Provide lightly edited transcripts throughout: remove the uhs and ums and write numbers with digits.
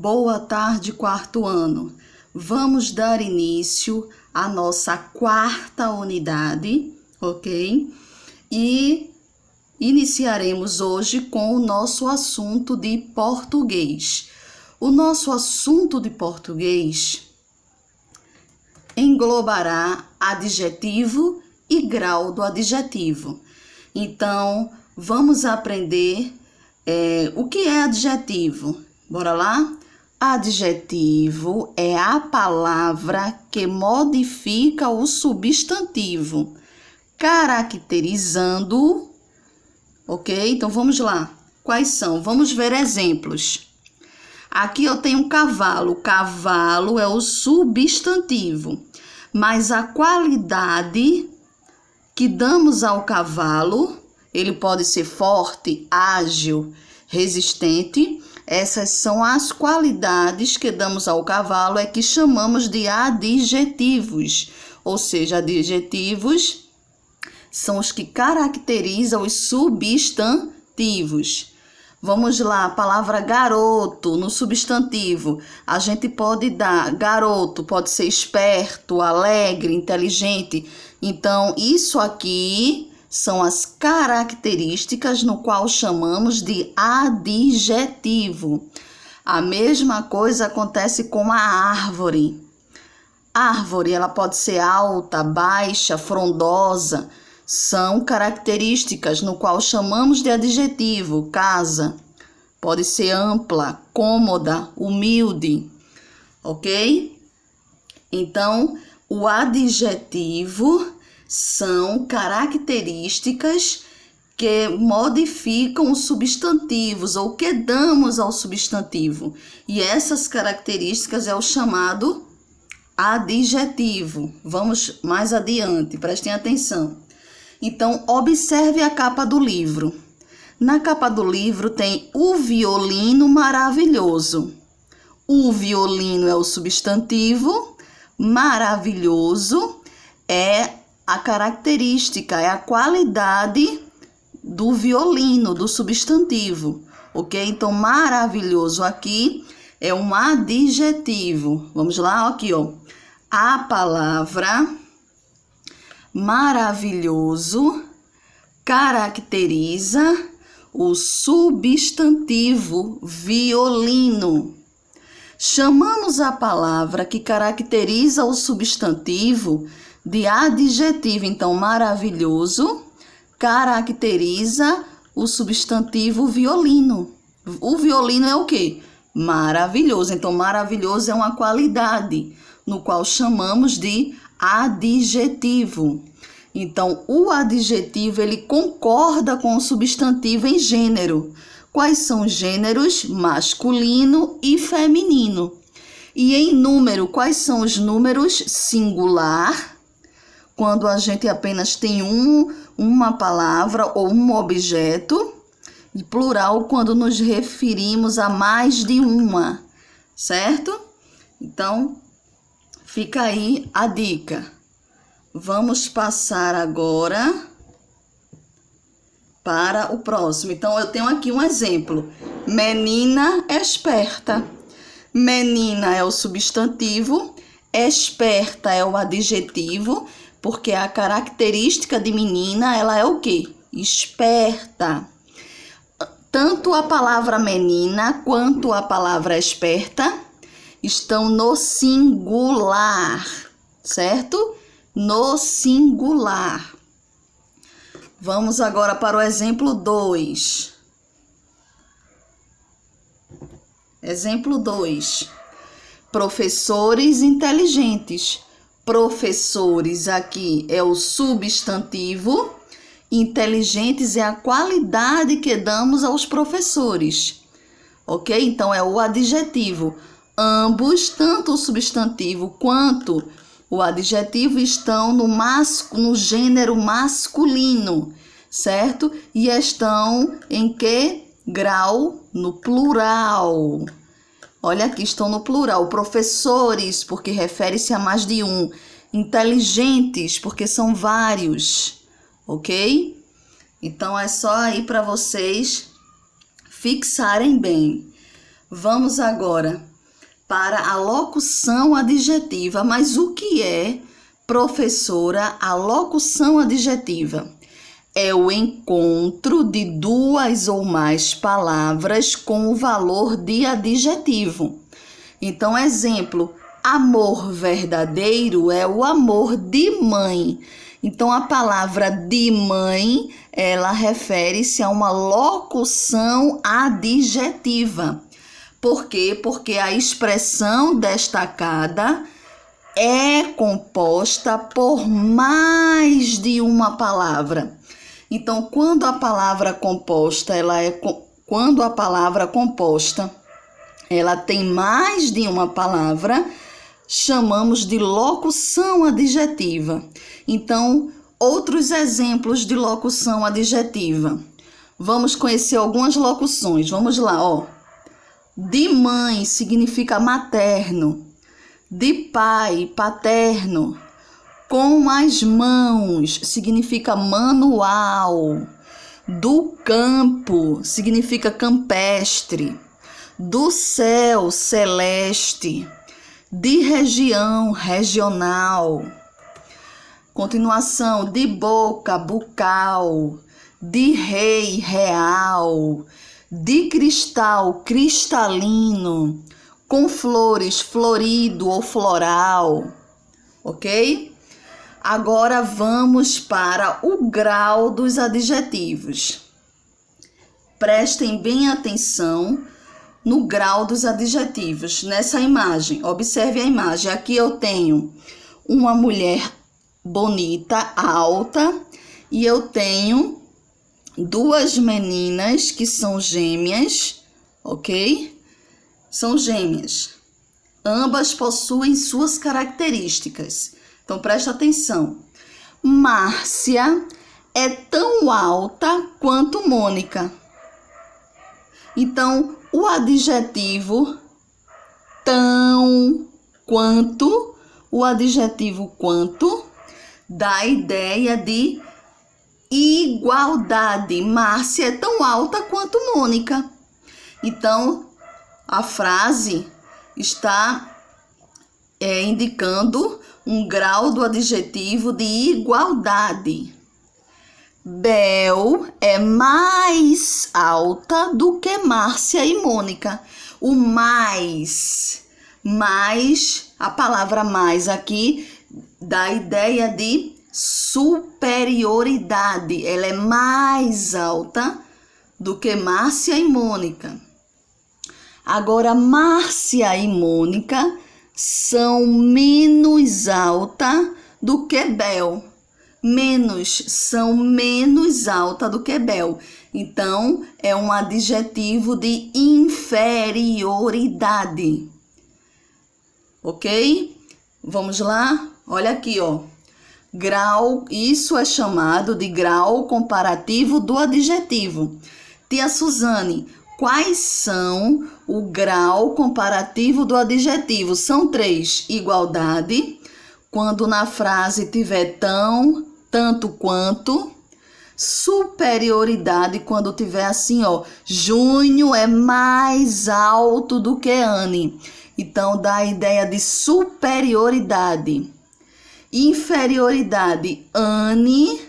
Boa tarde, quarto ano. Vamos dar início à nossa quarta unidade, ok? E iniciaremos hoje com o nosso assunto de português. O nosso assunto de português englobará adjetivo e grau do adjetivo. Então, vamos aprender o que é adjetivo. Bora lá? Adjetivo é a palavra que modifica o substantivo, caracterizando-o, ok? Então, vamos lá. Quais são? Vamos ver exemplos. Aqui eu tenho um cavalo. Cavalo é o substantivo, mas a qualidade que damos ao cavalo, ele pode ser forte, ágil, resistente. Essas são as qualidades que damos ao cavalo, é que chamamos de adjetivos. Ou seja, adjetivos são os que caracterizam os substantivos. Vamos lá, a palavra garoto no substantivo. A gente pode dar, garoto pode ser esperto, alegre, inteligente. Então, isso aqui são as características no qual chamamos de adjetivo. A mesma coisa acontece com a árvore. Árvore, ela pode ser alta, baixa, frondosa. São características no qual chamamos de adjetivo. Casa pode ser ampla, cômoda, humilde, ok? Então, o adjetivo são características que modificam os substantivos ou que damos ao substantivo. E essas características é o chamado adjetivo. Vamos mais adiante, prestem atenção. Então, observe a capa do livro. Na capa do livro tem o violino maravilhoso. O violino é o substantivo, maravilhoso é a característica, é a qualidade do violino, do substantivo, ok? Então, maravilhoso aqui é um adjetivo. Vamos lá, aqui, ó. A palavra maravilhoso caracteriza o substantivo violino. Chamamos a palavra que caracteriza o substantivo de adjetivo. Então, maravilhoso caracteriza o substantivo violino. O violino é o quê? Maravilhoso. Então, maravilhoso é uma qualidade, no qual chamamos de adjetivo. Então, o adjetivo, ele concorda com o substantivo em gênero. Quais são os gêneros? Masculino e feminino. E em número, quais são os números? Singular, quando a gente apenas tem uma palavra ou um objeto, e plural, quando nos referimos a mais de uma, certo? Então, fica aí a dica. Vamos passar agora para o próximo. Então, eu tenho aqui um exemplo. Menina esperta. Menina é o substantivo, esperta é o adjetivo, porque a característica de menina, ela é o quê? Esperta. Tanto a palavra menina quanto a palavra esperta estão no singular, certo? No singular. Vamos agora para o exemplo 2. Exemplo 2. Professores inteligentes. Professores aqui é o substantivo, inteligentes é a qualidade que damos aos professores, ok? Então, é o adjetivo. Ambos, tanto o substantivo quanto o adjetivo, estão no gênero masculino, certo? E estão em que grau? No plural. Olha aqui, estão no plural. Professores, porque refere-se a mais de um. Inteligentes, porque são vários, ok? Então, é só aí para vocês fixarem bem. Vamos agora para a locução adjetiva. Mas o que é, professora, a locução adjetiva? É o encontro de duas ou mais palavras com o valor de adjetivo. Então, exemplo, amor verdadeiro é o amor de mãe. Então, a palavra de mãe, ela refere-se a uma locução adjetiva. Por quê? Porque a expressão destacada é composta por mais de uma palavra. Então, quando a palavra composta, ela tem mais de uma palavra, chamamos de locução adjetiva. Então, outros exemplos de locução adjetiva. Vamos conhecer algumas locuções. Vamos lá, ó. De mãe significa materno. De pai, paterno. Com as mãos significa manual. Do campo significa campestre. Do céu, celeste. De região, regional. Continuação, de boca, bucal. De rei, real. De cristal, cristalino. Com flores, florido ou floral. Ok? Agora vamos para o grau dos adjetivos. Prestem bem atenção no grau dos adjetivos. Nessa imagem, observe a imagem. Aqui eu tenho uma mulher bonita, alta, e eu tenho duas meninas que são gêmeas, ok? São gêmeas. Ambas possuem suas características. Então, presta atenção. Márcia é tão alta quanto Mônica. Então, o adjetivo tão, quanto, o adjetivo quanto, dá a ideia de igualdade. Márcia é tão alta quanto Mônica. Então, a frase está indicando um grau do adjetivo de igualdade. Bel é mais alta do que Márcia e Mônica. O mais, a palavra mais aqui dá a ideia de superioridade. Ela é mais alta do que Márcia e Mônica. Agora, Márcia e Mônica são menos alta do que Bel. São menos alta do que Bel. Então, é um adjetivo de inferioridade. Ok? Vamos lá? Olha aqui, ó. Grau, isso é chamado de grau comparativo do adjetivo. Tia Suzane, quais são o grau comparativo do adjetivo? São 3. Igualdade, quando na frase tiver tão, tanto quanto. Superioridade, quando tiver assim, ó. Júnior é mais alto do que Anne. Então, dá a ideia de superioridade. Inferioridade, Anne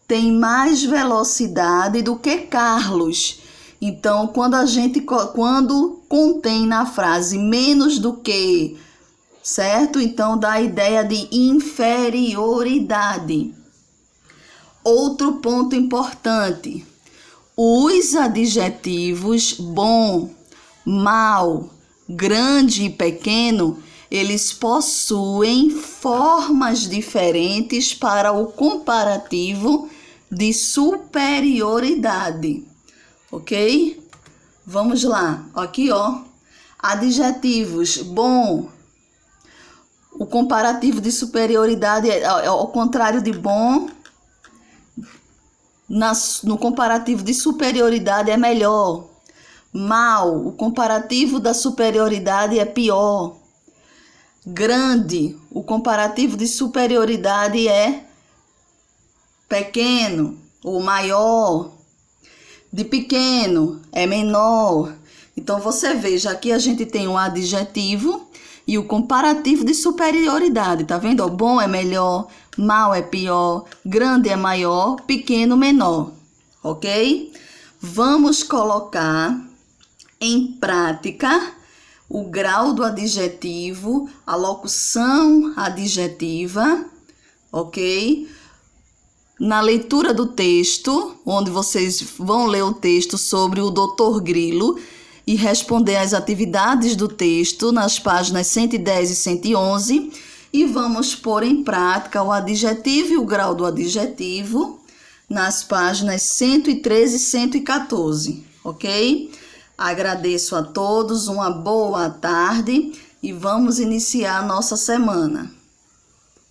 tem mais velocidade do que Carlos. Então, quando contém na frase menos do que, certo? Então, dá a ideia de inferioridade. Outro ponto importante. Os adjetivos bom, mal, grande e pequeno, eles possuem formas diferentes para o comparativo de superioridade. Ok? Vamos lá. Aqui, ó. Adjetivos bom. O comparativo de superioridade é ao contrário de bom. No comparativo de superioridade é melhor. Mal. O comparativo da superioridade é pior. Grande. O comparativo de superioridade é pequeno ou maior. De pequeno é menor. Então, você veja, aqui a gente tem o adjetivo e o comparativo de superioridade, tá vendo? Ó, bom é melhor, mal é pior, grande é maior, pequeno menor, ok? Vamos colocar em prática o grau do adjetivo, a locução adjetiva, ok? Na leitura do texto, onde vocês vão ler o texto sobre o Dr. Grilo e responder às atividades do texto nas páginas 110 e 111, e vamos pôr em prática o adjetivo e o grau do adjetivo nas páginas 113 e 114, ok? Agradeço a todos, uma boa tarde e vamos iniciar a nossa semana.